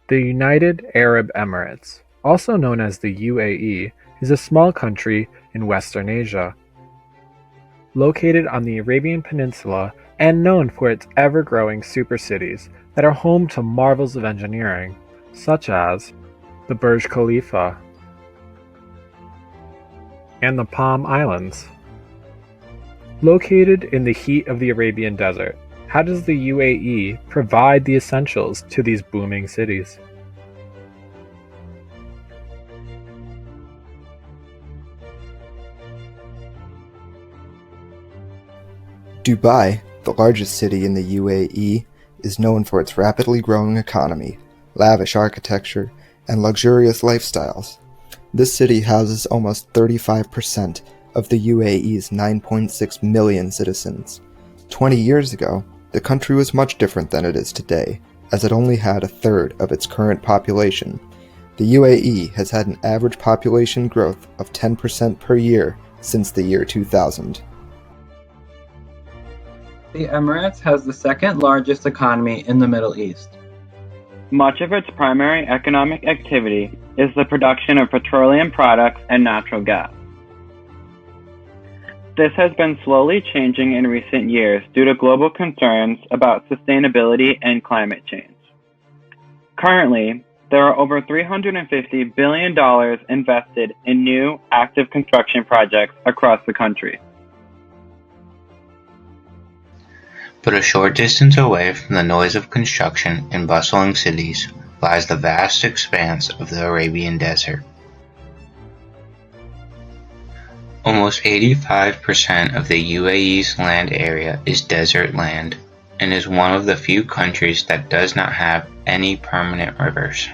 The United Arab Emirates, also known as the UAE, is a small country in Western Asia, located on the Arabian Peninsula and known for its ever-growing supercities that are home to marvels of engineering, such as the Burj Khalifa and the Palm Islands. Located in the heat of the Arabian Desert, how does the UAE provide the essentials to these booming cities? Dubai, the largest city in the UAE, is known for its rapidly growing economy, lavish architecture, and luxurious lifestyles. This city houses almost 35% of the UAE's 9.6 million citizens. 20 years ago, the country was much different than it is today, as it only had a third of its current population. The UAE has had an average population growth of 10% per year since the year 2000. The Emirates has the second largest economy in the Middle East. Much of its primary economic activity is the production of petroleum products and natural gas. This has been slowly changing in recent years due to global concerns about sustainability and climate change. Currently, there are over $350 billion invested in new, active construction projects across the country. But a short distance away from the noise of construction in bustling cities lies the vast expanse of the Arabian Desert. Almost 85% of the UAE's land area is desert land and is one of the few countries that does not have any permanent rivers.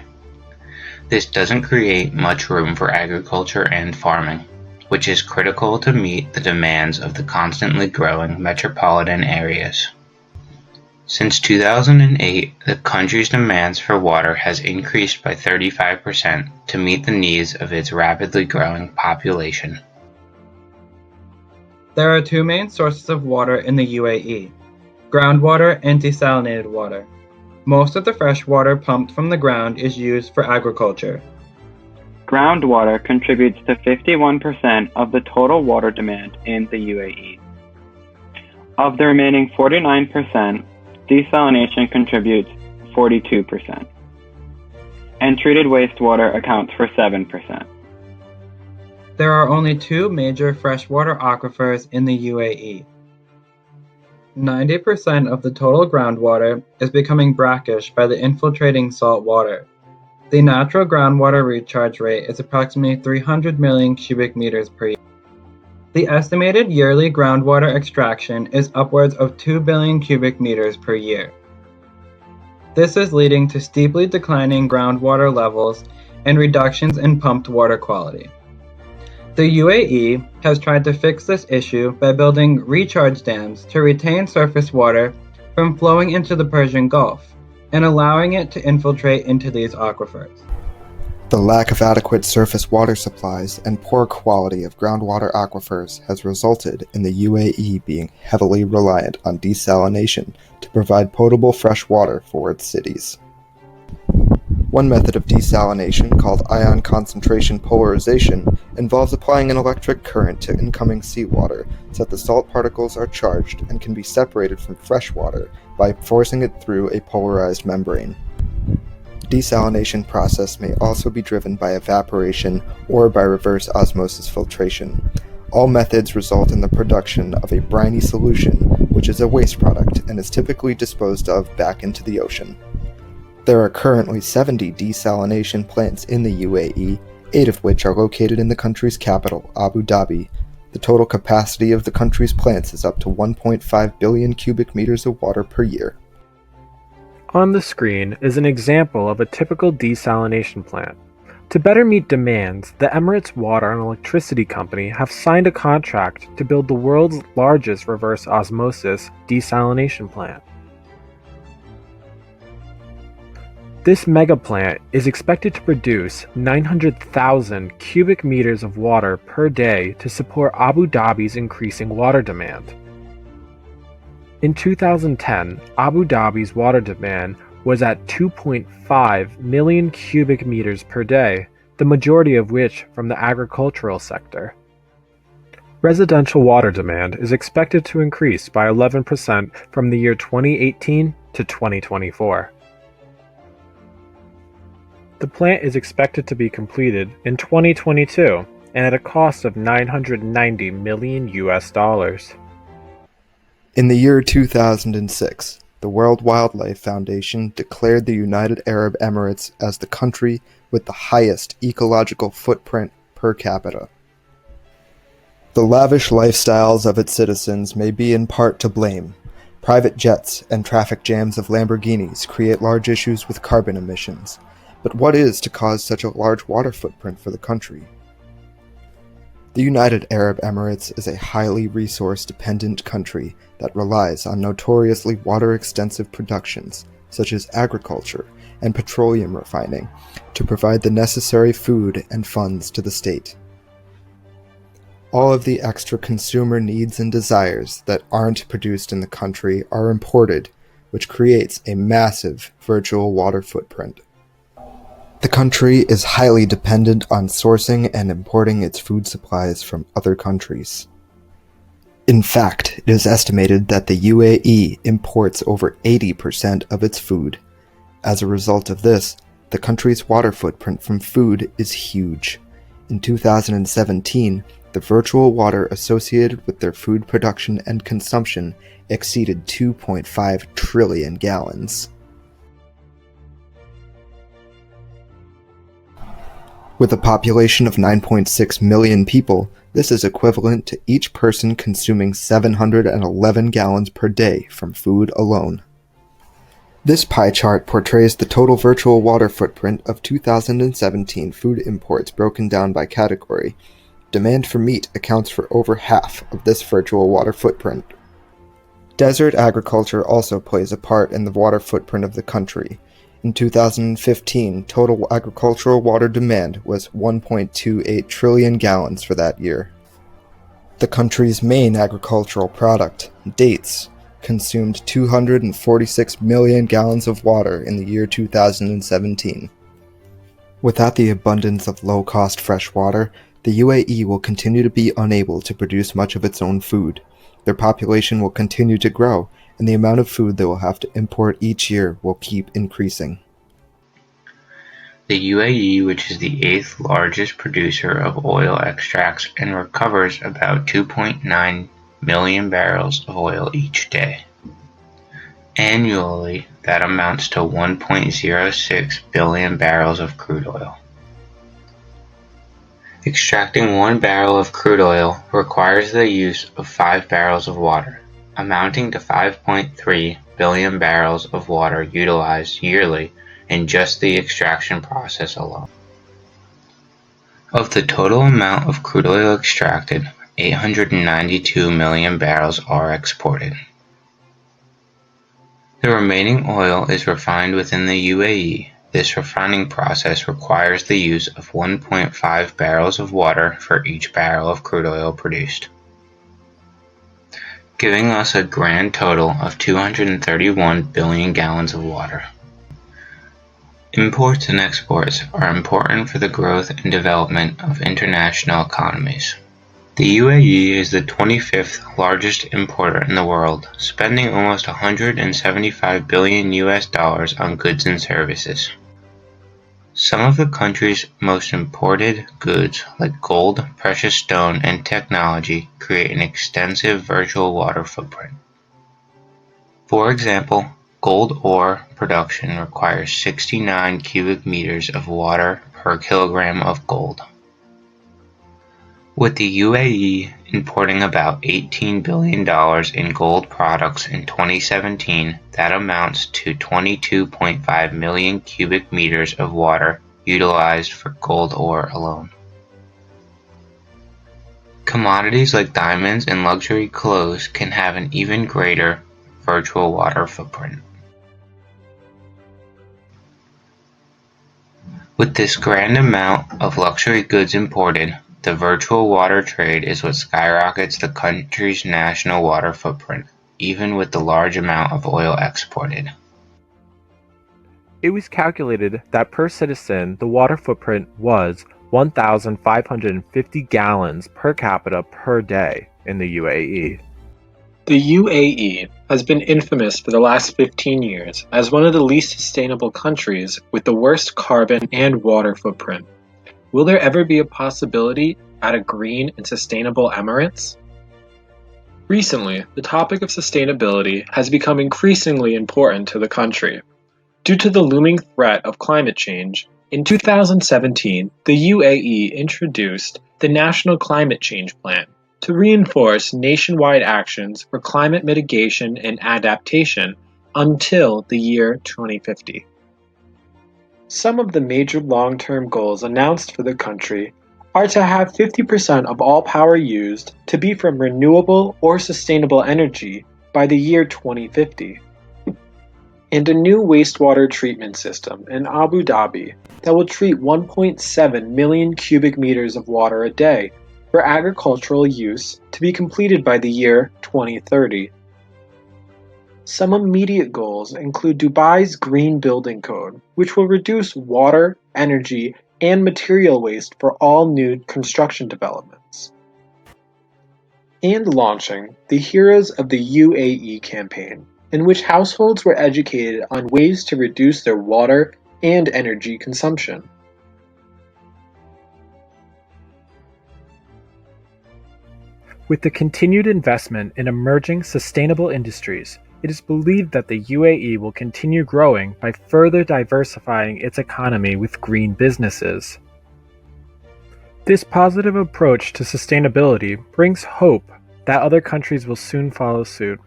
This doesn't create much room for agriculture and farming, which is critical to meet the demands of the constantly growing metropolitan areas. Since 2008, the country's demands for water has increased by 35% to meet the needs of its rapidly growing population. There are two main sources of water in the UAE: groundwater and desalinated water. Most of the fresh water pumped from the ground is used for agriculture. Groundwater contributes to 51% of the total water demand in the UAE. Of the remaining 49%, desalination contributes 42%, and treated wastewater accounts for 7%. There are only two major freshwater aquifers in the UAE. 90% of the total groundwater is becoming brackish by the infiltrating salt water. The natural groundwater recharge rate is approximately 300 million cubic meters per year. The estimated yearly groundwater extraction is upwards of 2 billion cubic meters per year. This is leading to steeply declining groundwater levels and reductions in pumped water quality. The UAE has tried to fix this issue by building recharge dams to retain surface water from flowing into the Persian Gulf and allowing it to infiltrate into these aquifers. The lack of adequate surface water supplies and poor quality of groundwater aquifers has resulted in the UAE being heavily reliant on desalination to provide potable fresh water for its cities. One method of desalination, called ion concentration polarization, involves applying an electric current to incoming seawater so that the salt particles are charged and can be separated from fresh water by forcing it through a polarized membrane. The desalination process may also be driven by evaporation or by reverse osmosis filtration. All methods result in the production of a briny solution, which is a waste product and is typically disposed of back into the ocean. There are currently 70 desalination plants in the UAE, 8 of which are located in the country's capital, Abu Dhabi. The total capacity of the country's plants is up to 1.5 billion cubic meters of water per year. On the screen is an example of a typical desalination plant. To better meet demands, the Emirates Water and Electricity Company have signed a contract to build the world's largest reverse osmosis desalination plant. This mega plant is expected to produce 900,000 cubic meters of water per day to support Abu Dhabi's increasing water demand. In 2010, Abu Dhabi's water demand was at 2.5 million cubic meters per day, the majority of which from the agricultural sector. Residential water demand is expected to increase by 11% from the year 2018 to 2024. The plant is expected to be completed in 2022 and at a cost of $990 million. In the year 2006, the World Wildlife Foundation declared the United Arab Emirates as the country with the highest ecological footprint per capita. The lavish lifestyles of its citizens may be in part to blame. Private jets and traffic jams of Lamborghinis create large issues with carbon emissions. But what is to cause such a large water footprint for the country? The United Arab Emirates is a highly resource-dependent country that relies on notoriously water-extensive productions, such as agriculture and petroleum refining, to provide the necessary food and funds to the state. All of the extra consumer needs and desires that aren't produced in the country are imported, which creates a massive virtual water footprint. The country is highly dependent on sourcing and importing its food supplies from other countries. In fact, it is estimated that the UAE imports over 80% of its food. As a result of this, the country's water footprint from food is huge. In 2017, the virtual water associated with their food production and consumption exceeded 2.5 trillion gallons. With a population of 9.6 million people, this is equivalent to each person consuming 711 gallons per day from food alone. This pie chart portrays the total virtual water footprint of 2017 food imports broken down by category. Demand for meat accounts for over half of this virtual water footprint. Desert agriculture also plays a part in the water footprint of the country. In 2015, total agricultural water demand was 1.28 trillion gallons for that year. The country's main agricultural product, dates, consumed 246 million gallons of water in the year 2017. Without the abundance of low-cost fresh water, the UAE will continue to be unable to produce much of its own food. Their population will continue to grow, and the amount of food they will have to import each year will keep increasing. The UAE, which is the 8th largest producer of oil extracts and recovers about 2.9 million barrels of oil each day. Annually, that amounts to 1.06 billion barrels of crude oil. Extracting 1 barrel of crude oil requires the use of 5 barrels of water, amounting to 5.3 billion barrels of water utilized yearly in just the extraction process alone. Of the total amount of crude oil extracted, 892 million barrels are exported. The remaining oil is refined within the UAE. This refining process requires the use of 1.5 barrels of water for each barrel of crude oil produced, giving us a grand total of 231 billion gallons of water. Imports and exports are important for the growth and development of international economies. The UAE is the 25th largest importer in the world, spending almost $175 billion on goods and services. Some of the country's most imported goods, like gold, precious stone, and technology, create an extensive virtual water footprint. For example, gold ore production requires 69 cubic meters of water per kilogram of gold. With the UAE importing about $18 billion in gold products in 2017, that amounts to 22.5 million cubic meters of water utilized for gold ore alone. Commodities like diamonds and luxury clothes can have an even greater virtual water footprint. With this grand amount of luxury goods imported, the virtual water trade is what skyrockets the country's national water footprint, even with the large amount of oil exported. It was calculated that per citizen the water footprint was 1,550 gallons per capita per day in the UAE. The UAE has been infamous for the last 15 years as one of the least sustainable countries with the worst carbon and water footprint. Will there ever be a possibility at a green and sustainable Emirates? Recently, the topic of sustainability has become increasingly important to the country. Due to the looming threat of climate change, in 2017, the UAE introduced the National Climate Change Plan to reinforce nationwide actions for climate mitigation and adaptation until the year 2050. Some of the major long-term goals announced for the country are to have 50% of all power used to be from renewable or sustainable energy by the year 2050, and a new wastewater treatment system in Abu Dhabi that will treat 1.7 million cubic meters of water a day for agricultural use to be completed by the year 2030. Some immediate goals include Dubai's Green Building Code, which will reduce water, energy, and material waste for all new construction developments, and launching the Heroes of the UAE campaign, in which households were educated on ways to reduce their water and energy consumption. With the continued investment in emerging sustainable industries, it is believed that the UAE will continue growing by further diversifying its economy with green businesses. This positive approach to sustainability brings hope that other countries will soon follow suit,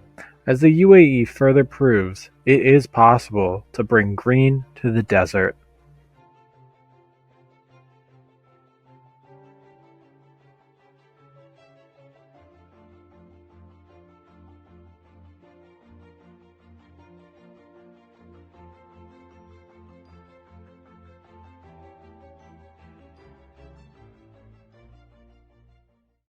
as the UAE further proves it is possible to bring green to the desert.